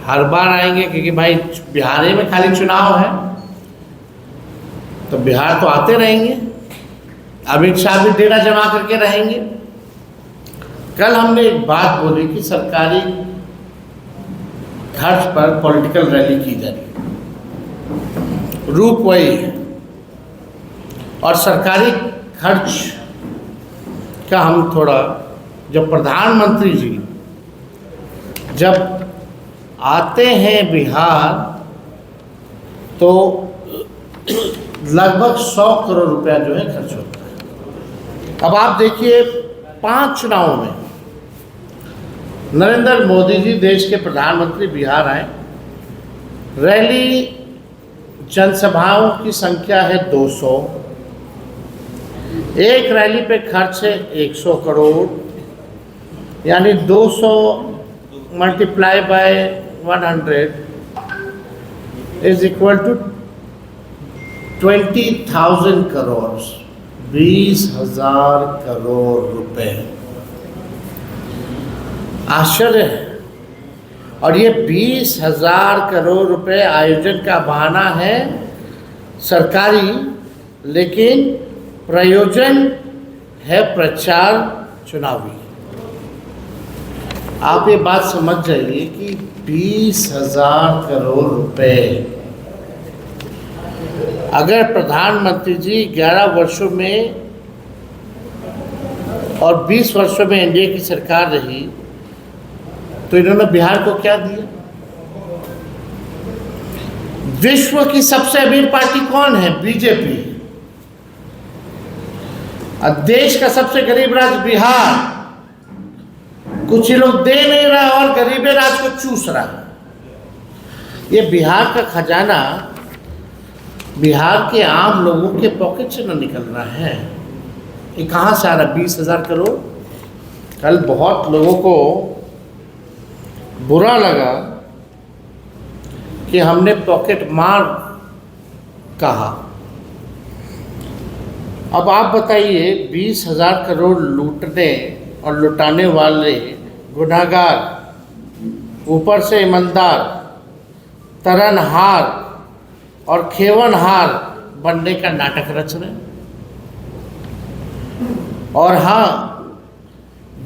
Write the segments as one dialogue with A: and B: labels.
A: हर बार आएंगे क्योंकि भाई बिहार ही में खाली चुनाव है, तो बिहार तो आते रहेंगे। अमित शाह भी डेरा जमा करके रहेंगे। कल हमने एक बात बोली कि सरकारी खर्च पर पॉलिटिकल रैली की जा रही है, रूप वही है। और सरकारी खर्च का हम थोड़ा, जब प्रधानमंत्री जी जब आते हैं बिहार तो लगभग 100 करोड़ रुपया जो है खर्च होता है। अब आप देखिए 5 चुनावों में नरेंद्र मोदी जी देश के प्रधानमंत्री बिहार आए, रैली जनसभाओं की संख्या है 200, एक रैली पे खर्च है 100 करोड़, यानी 200 multiply by 100 is equal to 20,000 crore, 20,000 crore रुपए। आश्चर्य है। और ये 20,000 करोड़ रुपए आयोजन का बहाना है सरकारी, लेकिन प्रयोजन है प्रचार चुनावी। आप ये बात समझ जाइए कि 20,000 करोड़ रुपए अगर प्रधानमंत्री जी 11 वर्षों में और 20 वर्षों में एनडीए की सरकार रही तो इन्होंने बिहार को क्या दिया? विश्व की सबसे अमीर पार्टी कौन है? बीजेपी। और देश का सबसे गरीब राज्य बिहार, कुछ ही लोग दे नहीं रहा और गरीबे राज को चूस रहा। ये बिहार का खजाना बिहार के आम लोगों के पॉकेट से न निकल रहा है। ये कहाँ से आ रहा? 20,000 करोड़। कल बहुत लोगों को बुरा लगा कि हमने पॉकेट मार कहा। अब आप बताइए 20,000 करोड़ लूटने और लुटाने वाले गुनाहगार, ऊपर से ईमानदार, तरनहार और खेवनहार बनने का नाटक रच रहे। और हाँ,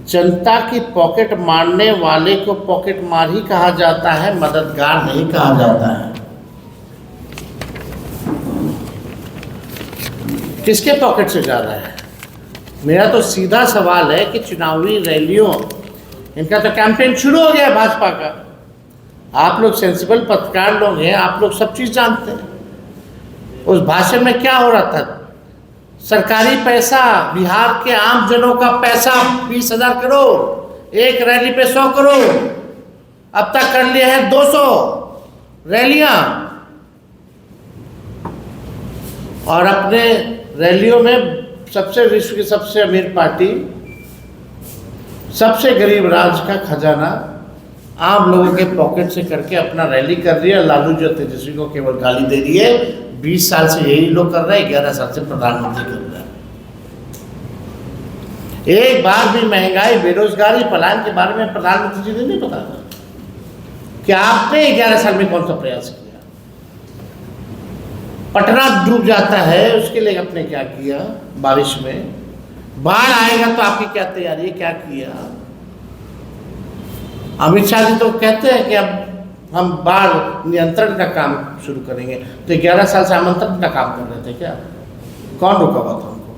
A: जनता की पॉकेट मारने वाले को पॉकेट मार ही कहा जाता है, मददगार नहीं कहा जाता है। किसके पॉकेट से जा रहा है? मेरा तो सीधा सवाल है कि चुनावी रैलियों, इनका तो कैंपेन शुरू हो गया है भाजपा का। आप लोग सेंसिबल पत्रकार लोग हैं, आप लोग सब चीज़ जानते हैं। उस भाषण में क्या हो रहा था? सरकारी पैसा, बिहार के आम जनों का पैसा 20,000 करोड़, एक रैली पे 100 करोड़, अब तक कर लिए हैं 200 रैलियां। और अपने रैलियों में सबसे विश्व की सबसे अमीर पार्टी, सबसे गरीब राज्य का खजाना आम लोगों के पॉकेट से करके अपना रैली कर रही है। लालू जी तेजस्वी को केवल गाली दे रही है। 20 साल से यही लोग कर रहे हैं, 11 साल से प्रधानमंत्री कर रहे हैं। एक बार भी महंगाई, बेरोजगारी, पलायन के बारे में प्रधानमंत्री जी ने नहीं बताया कि आपने 11 साल में कौन सा प्रयास किया। पटना डूब जाता है, उसके लिए आपने क्या किया? बारिश में बाढ़ आएगा तो आपकी क्या तैयारी, क्या किया? अमित शाह जी तो कहते हैं कि अब हम बाढ़ नियंत्रण का काम शुरू करेंगे, तो 11 साल से आमंत्रण का काम कर रहे थे क्या? कौन रोका हुआ था उनको?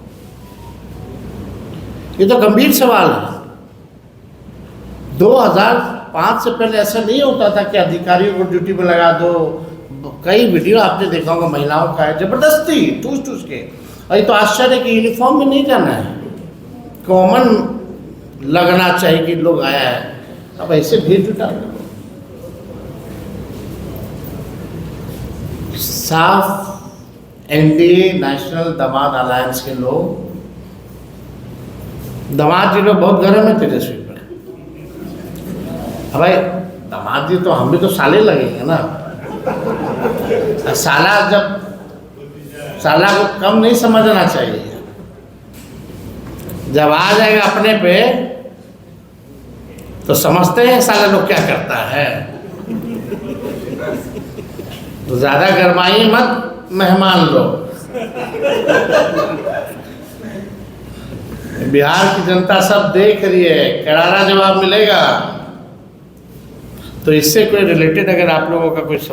A: ये तो गंभीर सवाल है। 2005 से पहले ऐसा नहीं होता था कि अधिकारियों को ड्यूटी में लगा दो। कई वीडियो आपने देखा होगा महिलाओं का है, जबरदस्ती ठूस ठूस के। और ये तो आश्चर्य है कि यूनिफॉर्म में नहीं जाना है, कॉमन लगना चाहिए कि लोग आया है। अब ऐसे भीड़ जुटा साफ एनडीए नेशनल दामाद अलायंस के लोग, दामाद जी लोग बहुत गर्म है तेजस्वी पर। भाई दामाद जी तो हम भी तो साले लगेंगे ना। साला को कम नहीं समझना चाहिए। जब आ जाएगा अपने पे तो समझते हैं साले लोग क्या करता है। तो ज़्यादा गरमाई मत मेहमान लोग। बिहार की जनता सब देख रही है, करारा जवाब मिलेगा। तो इससे कोई रिलेटेड अगर आप लोगों का कोई